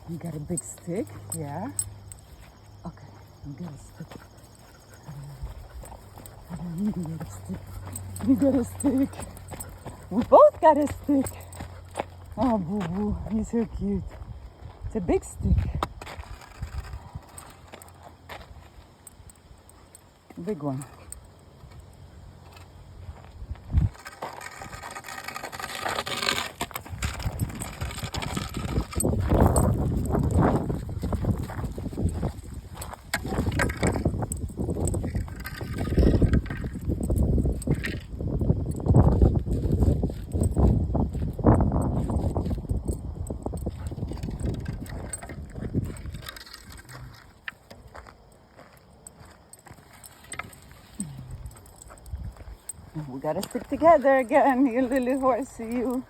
You got a big stick, yeah? Okay, you got a stick. You got a stick. You got a stick. We both got a stick. Oh, Boo Boo, he's so cute. It's a big stick. Big one. We gotta stick together again, you little horsey, you.